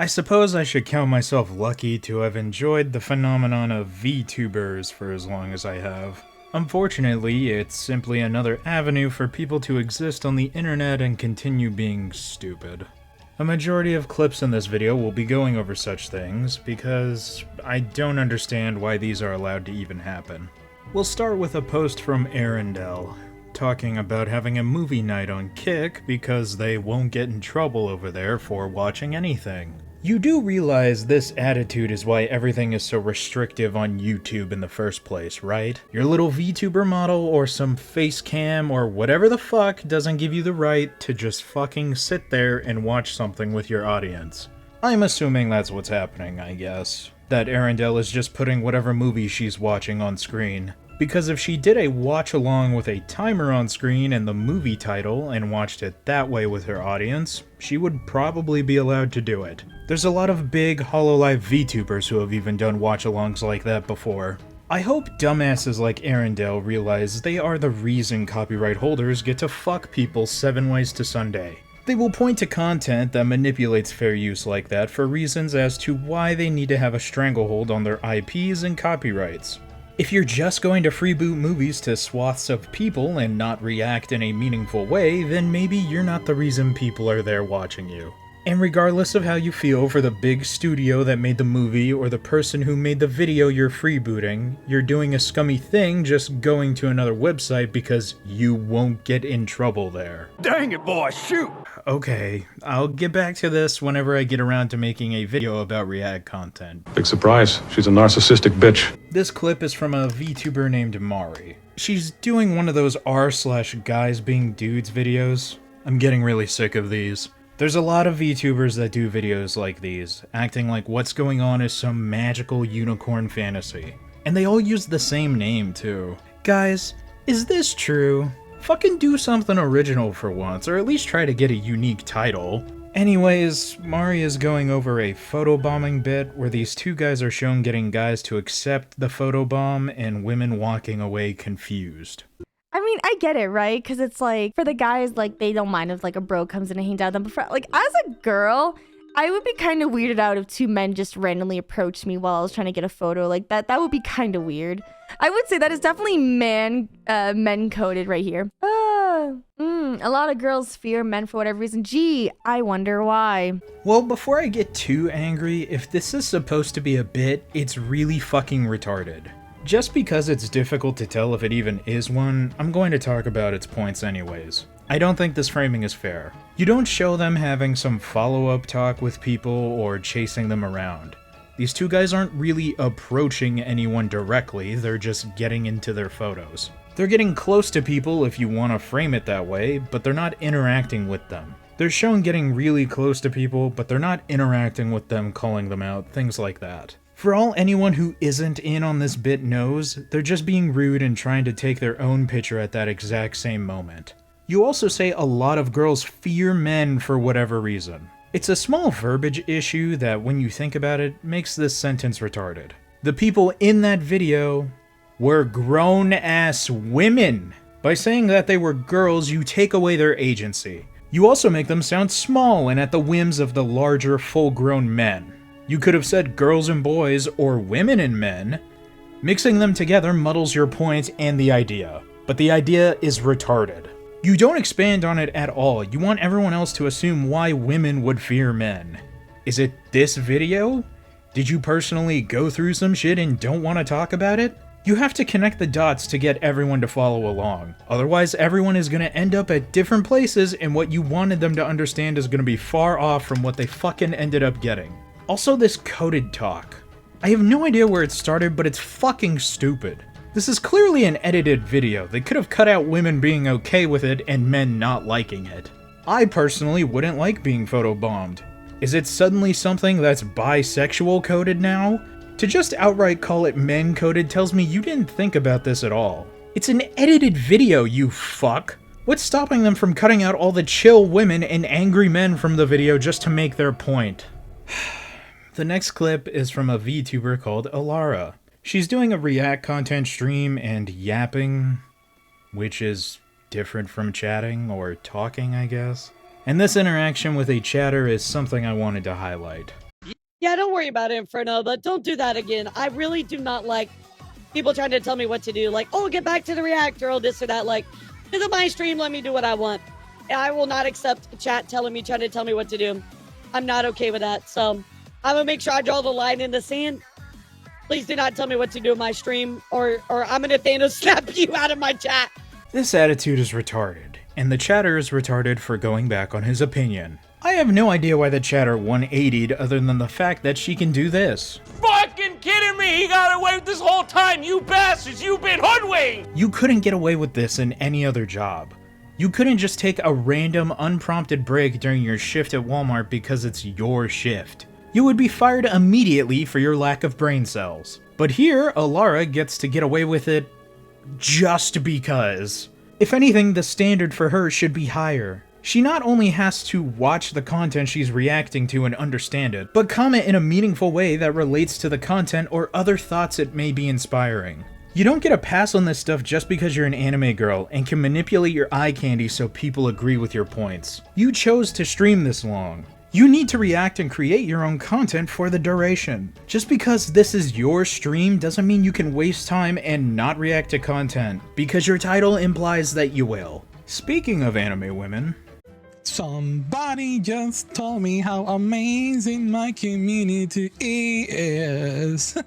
I suppose I should count myself lucky to have enjoyed the phenomenon of Vtubers for as long as I have. Unfortunately, it's simply another avenue for people to exist on the internet and continue being stupid. A majority of clips in this video will be going over such things, because I don't understand why these are allowed to even happen. We'll start with a post from Arendelle, talking about having a movie night on Kick because they won't get in trouble over there for watching anything. You do realize this attitude is why everything is so restrictive on YouTube in the first place, right? Your little VTuber model or some face cam or whatever the fuck doesn't give you the right to just fucking sit there and watch something with your audience. I'm assuming that's what's happening, I guess. That Arendelle is just putting whatever movie she's watching on screen. Because if she did a watch-along with a timer on screen and the movie title and watched it that way with her audience, she would probably be allowed to do it. There's a lot of big HoloLive VTubers who have even done watch-alongs like that before. I hope dumbasses like Arendelle realize they are the reason copyright holders get to fuck people 7 ways to Sunday. They will point to content that manipulates fair use like that for reasons as to why they need to have a stranglehold on their IPs and copyrights. If you're just going to freeboot movies to swaths of people and not react in a meaningful way, then maybe you're not the reason people are there watching you. And regardless of how you feel for the big studio that made the movie or the person who made the video you're freebooting, you're doing a scummy thing just going to another website because you won't get in trouble there. Dang it, boy, shoot! Okay, I'll get back to this whenever I get around to making a video about React content. Big surprise, she's a narcissistic bitch. This clip is from a VTuber named Mari. She's doing one of those r/guys being dudes videos. I'm getting really sick of these. There's a lot of VTubers that do videos like these, acting like what's going on is some magical unicorn fantasy. And they all use the same name too. Guys, is this true? Fucking do something original for once, or at least try to get a unique title. Anyways, Mari is going over a photobombing bit where these two guys are shown getting guys to accept the photobomb and women walking away confused. I mean, I get it, right? Because it's like, for the guys, like, they don't mind if, like, a bro comes in and hangs out with them. But for, like, as a girl, I would be kind of weirded out if 2 men just randomly approached me while I was trying to get a photo. Like, that would be kind of weird. I would say that is definitely men-coded right here. A lot of girls fear men for whatever reason. Gee, I wonder why. Well, before I get too angry, if this is supposed to be a bit, it's really fucking retarded. Just because it's difficult to tell if it even is one, I'm going to talk about its points anyways. I don't think this framing is fair. You don't show them having some follow-up talk with people or chasing them around. These two guys aren't really approaching anyone directly, they're just getting into their photos. They're getting close to people if you want to frame it that way, but they're not interacting with them. They're shown getting really close to people, but they're not interacting with them, calling them out, things like that. For all anyone who isn't in on this bit knows, they're just being rude and trying to take their own picture at that exact same moment. You also say a lot of girls fear men for whatever reason. It's a small verbiage issue that, when you think about it, makes this sentence retarded. The people in that video were grown-ass women. By saying that they were girls, you take away their agency. You also make them sound small and at the whims of the larger, full-grown men. You could have said girls and boys, or women and men. Mixing them together muddles your point and the idea, but the idea is retarded. You don't expand on it at all. You want everyone else to assume why women would fear men. Is it this video? Did you personally go through some shit and don't want to talk about it? You have to connect the dots to get everyone to follow along. Otherwise, everyone is going to end up at different places, and what you wanted them to understand is going to be far off from what they fucking ended up getting. Also, this coded talk. I have no idea where it started, but it's fucking stupid. This is clearly an edited video. They could have cut out women being okay with it and men not liking it. I personally wouldn't like being photobombed. Is it suddenly something that's bisexual coded now? To just outright call it men coded tells me you didn't think about this at all. It's an edited video, you fuck. What's stopping them from cutting out all the chill women and angry men from the video just to make their point? The next clip is from a VTuber called Alara. She's doing a React content stream and yapping, which is different from chatting or talking, I guess. And this interaction with a chatter is something I wanted to highlight. Yeah, don't worry about it, Inferno, but don't do that again. I really do not like people trying to tell me what to do. Like, oh, get back to the reactor, or this or that. Like, this is my stream, let me do what I want. I will not accept a chat trying to tell me what to do. I'm not okay with that. So I'm gonna make sure I draw the line in the sand. Please do not tell me what to do in my stream, or I'm gonna Thanos snap you out of my chat. This attitude is retarded, and the chatter is retarded for going back on his opinion. I have no idea why the chatter 180'd other than the fact that she can do this. Fucking kidding me? He got away with this whole time, you bastards! You've been hoodwinked! You couldn't get away with this in any other job. You couldn't just take a random, unprompted break during your shift at Walmart because it's your shift. You would be fired immediately for your lack of brain cells. But here, Alara gets to get away with it just because. If anything, the standard for her should be higher. She not only has to watch the content she's reacting to and understand it, but comment in a meaningful way that relates to the content or other thoughts it may be inspiring. You don't get a pass on this stuff just because you're an anime girl and can manipulate your eye candy so people agree with your points. You chose to stream this long. You need to react and create your own content for the duration. Just because this is your stream doesn't mean you can waste time and not react to content, because your title implies that you will. Speaking of anime women, somebody just told me how amazing my community is.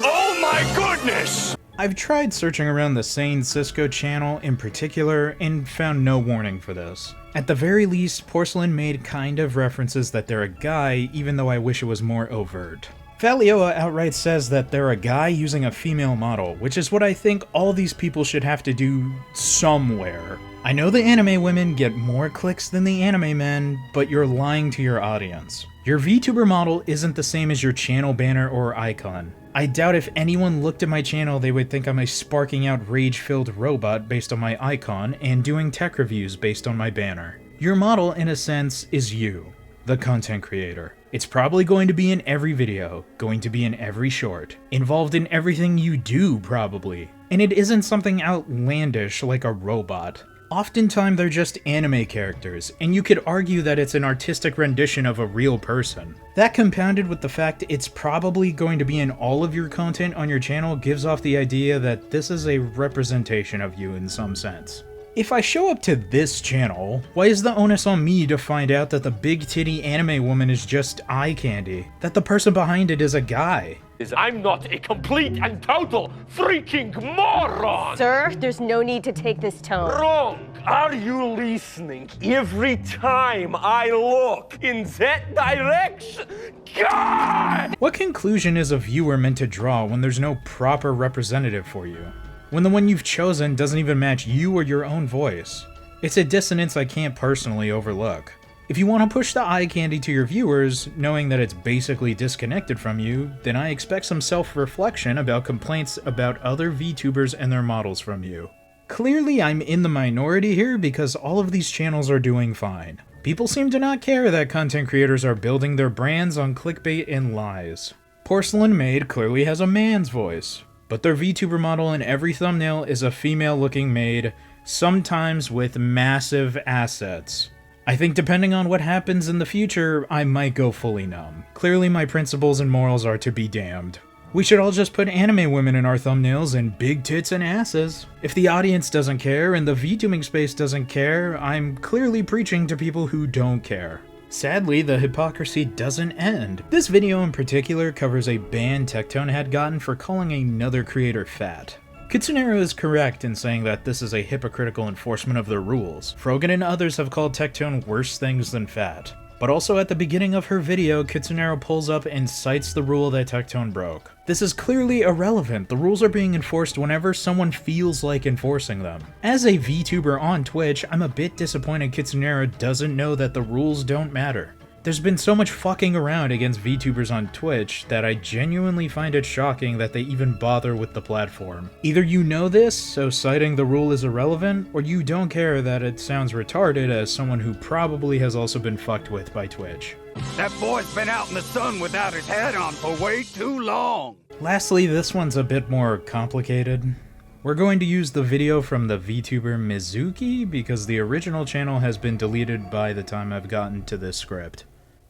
Oh my goodness! I've tried searching around the Sane Cisco channel in particular and found no warning for this. At the very least, Porcelain Maid kind of references that they're a guy, even though I wish it was more overt. Valioa outright says that they're a guy using a female model, which is what I think all these people should have to do somewhere. I know the anime women get more clicks than the anime men, but you're lying to your audience. Your VTuber model isn't the same as your channel banner or icon. I doubt if anyone looked at my channel they would think I'm a sparking out rage-filled robot based on my icon and doing tech reviews based on my banner. Your model, in a sense, is you, the content creator. It's probably going to be in every video, going to be in every short, involved in everything you do probably. And it isn't something outlandish like a robot. Oftentimes they're just anime characters, and you could argue that it's an artistic rendition of a real person. That compounded with the fact it's probably going to be in all of your content on your channel gives off the idea that this is a representation of you in some sense. If I show up to this channel, why is the onus on me to find out that the big titty anime woman is just eye candy? That the person behind it is a guy? I'm not a complete and total freaking moron! Sir, there's no need to take this tone. Wrong! Are you listening? Every time I look in that direction, God! What conclusion is a viewer meant to draw when there's no proper representative for you? When the one you've chosen doesn't even match you or your own voice? It's a dissonance I can't personally overlook. If you want to push the eye candy to your viewers, knowing that it's basically disconnected from you, then I expect some self-reflection about complaints about other VTubers and their models from you. Clearly I'm in the minority here because all of these channels are doing fine. People seem to not care that content creators are building their brands on clickbait and lies. Porcelain Maid clearly has a man's voice, but their VTuber model in every thumbnail is a female-looking maid, sometimes with massive assets. I think depending on what happens in the future, I might go fully numb. Clearly my principles and morals are to be damned. We should all just put anime women in our thumbnails and big tits and asses. If the audience doesn't care and the VTubing space doesn't care, I'm clearly preaching to people who don't care. Sadly, the hypocrisy doesn't end. This video in particular covers a ban Tectone had gotten for calling another creator fat. Kitsunero is correct in saying that this is a hypocritical enforcement of their rules. Frogan and others have called Tectone worse things than fat. But also at the beginning of her video, Kitsunero pulls up and cites the rule that Tectone broke. This is clearly irrelevant. The rules are being enforced whenever someone feels like enforcing them. As a VTuber on Twitch, I'm a bit disappointed Kitsunero doesn't know that the rules don't matter. There's been so much fucking around against VTubers on Twitch that I genuinely find it shocking that they even bother with the platform. Either you know this, so citing the rule is irrelevant, or you don't care that it sounds retarded as someone who probably has also been fucked with by Twitch. That boy's been out in the sun without his hat on for way too long. Lastly, this one's a bit more complicated. We're going to use the video from the VTuber Mizuki because the original channel has been deleted by the time I've gotten to this script.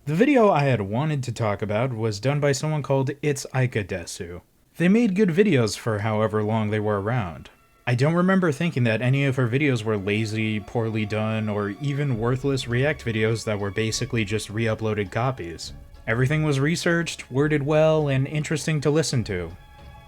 The video I had wanted to talk about was done by someone called It's Aikadesu. They made good videos for however long they were around. I don't remember thinking that any of her videos were lazy, poorly done, or even worthless React videos that were basically just re-uploaded copies. Everything was researched, worded well, and interesting to listen to.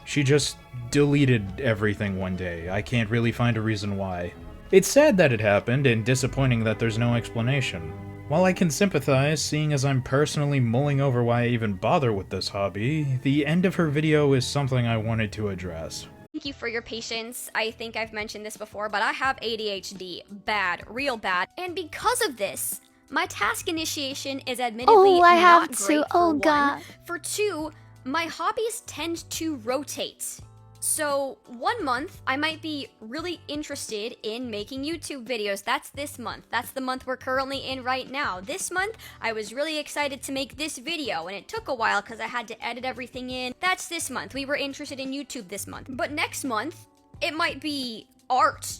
She just deleted everything one day. I can't really find a reason why. It's sad that it happened, and disappointing that there's no explanation. While I can sympathize, seeing as I'm personally mulling over why I even bother with this hobby, the end of her video is something I wanted to address. Thank you for your patience. I think I've mentioned this before, but I have ADHD. Bad. Real bad. And because of this, my task initiation is admittedly not great for one. For two, my hobbies tend to rotate. So 1 month, I might be really interested in making YouTube videos. That's this month. That's the month we're currently in right now. This month, I was really excited to make this video, and it took a while because I had to edit everything in. That's this month. We were interested in YouTube this month. But next month, it might be art,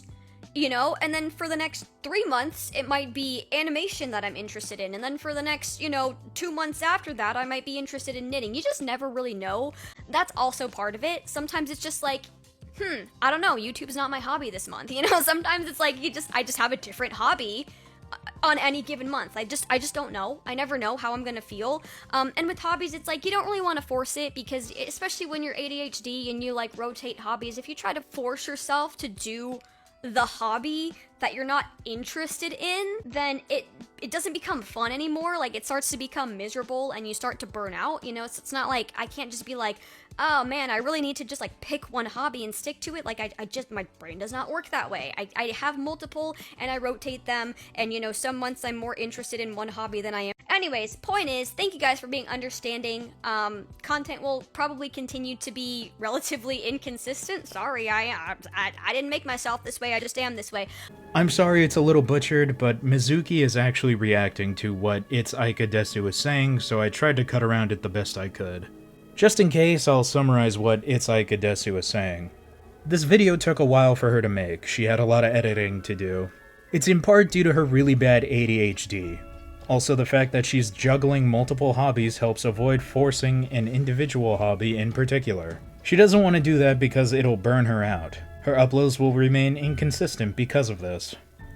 you know? And then for the next 3 months, it might be animation that I'm interested in. And then for the next, 2 months after that, I might be interested in knitting. You just never really know. That's also part of it. Sometimes it's just like, I don't know, YouTube's not my hobby this month. Sometimes it's like I just have a different hobby on any given month. I just don't know. I never know how I'm gonna feel. And with hobbies, it's like you don't really want to force it, because especially when you're ADHD and you like rotate hobbies, if you try to force yourself to do the hobby that you're not interested in, then it doesn't become fun anymore. Like, it starts to become miserable and you start to burn out, so it's not like I can't just be like, oh man, I really need to just like pick one hobby and stick to it. Like, my brain does not work that way. I have multiple and I rotate them, and some months I'm more interested in one hobby than I am. Anyways, point is, thank you guys for being understanding. Content will probably continue to be relatively inconsistent. Sorry, I didn't make myself this way, I just am this way. I'm sorry it's a little butchered, but Mizuki is actually reacting to what It's Aikadesu is saying, so I tried to cut around it the best I could. Just in case, I'll summarize what It's Aikadesu is saying. This video took a while for her to make. She had a lot of editing to do. It's in part due to her really bad ADHD. Also, the fact that she's juggling multiple hobbies helps avoid forcing an individual hobby in particular. She doesn't want to do that because it'll burn her out. Her uploads will remain inconsistent because of this.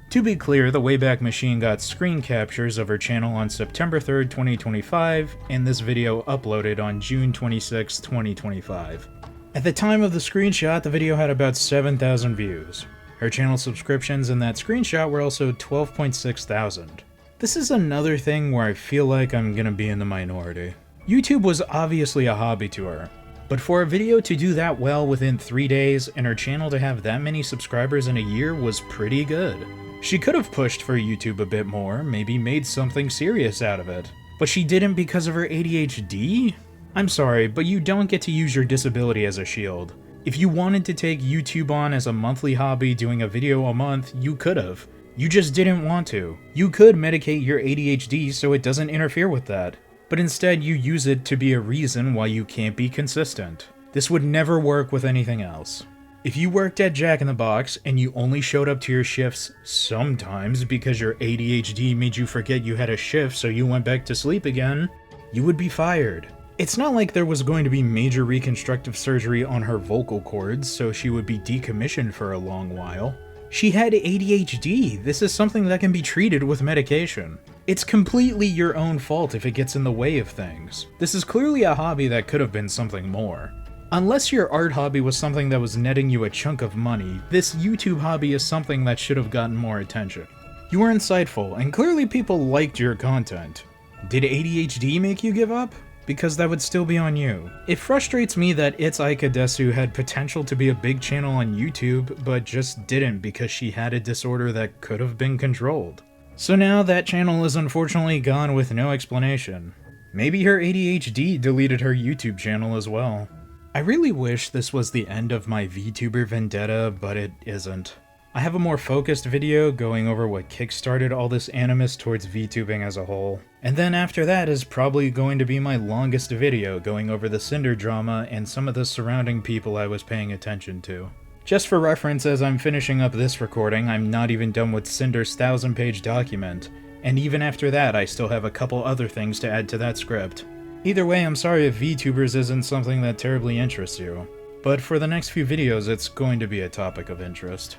To be clear, the Wayback Machine got screen captures of her channel on September 3rd, 2025, and this video uploaded on June 26, 2025. At the time of the screenshot, the video had about 7,000 views. Her channel subscriptions in that screenshot were also 12.6 thousand. This is another thing where I feel like I'm gonna be in the minority. YouTube was obviously a hobby to her, but for a video to do that well within 3 days and her channel to have that many subscribers in a year was pretty good. She could have pushed for YouTube a bit more, maybe made something serious out of it. But she didn't because of her ADHD? I'm sorry, but you don't get to use your disability as a shield. If you wanted to take YouTube on as a monthly hobby doing a video a month, you could have. You just didn't want to. You could medicate your ADHD so it doesn't interfere with that. But instead you use it to be a reason why you can't be consistent. This would never work with anything else. If you worked at Jack in the Box and you only showed up to your shifts sometimes because your ADHD made you forget you had a shift so you went back to sleep again, you would be fired. It's not like there was going to be major reconstructive surgery on her vocal cords so she would be decommissioned for a long while. She had ADHD. This is something that can be treated with medication. It's completely your own fault if it gets in the way of things. This is clearly a hobby that could have been something more. Unless your art hobby was something that was netting you a chunk of money, this YouTube hobby is something that should have gotten more attention. You were insightful, and clearly people liked your content. Did ADHD make you give up? Because that would still be on you. It frustrates me that It's Aikadesu had potential to be a big channel on YouTube, but just didn't because she had a disorder that could have been controlled. So now that channel is unfortunately gone with no explanation. Maybe her ADHD deleted her YouTube channel as well. I really wish this was the end of my VTuber vendetta, but it isn't. I have a more focused video going over what kickstarted all this animus towards VTubing as a whole. And then after that is probably going to be my longest video going over the Cinder drama and some of the surrounding people I was paying attention to. Just for reference, as I'm finishing up this recording, I'm not even done with Cinder's 1,000-page document, And even after that, I still have a couple other things to add to that script. Either way, I'm sorry if VTubers isn't something that terribly interests you. But for the next few videos, it's going to be a topic of interest.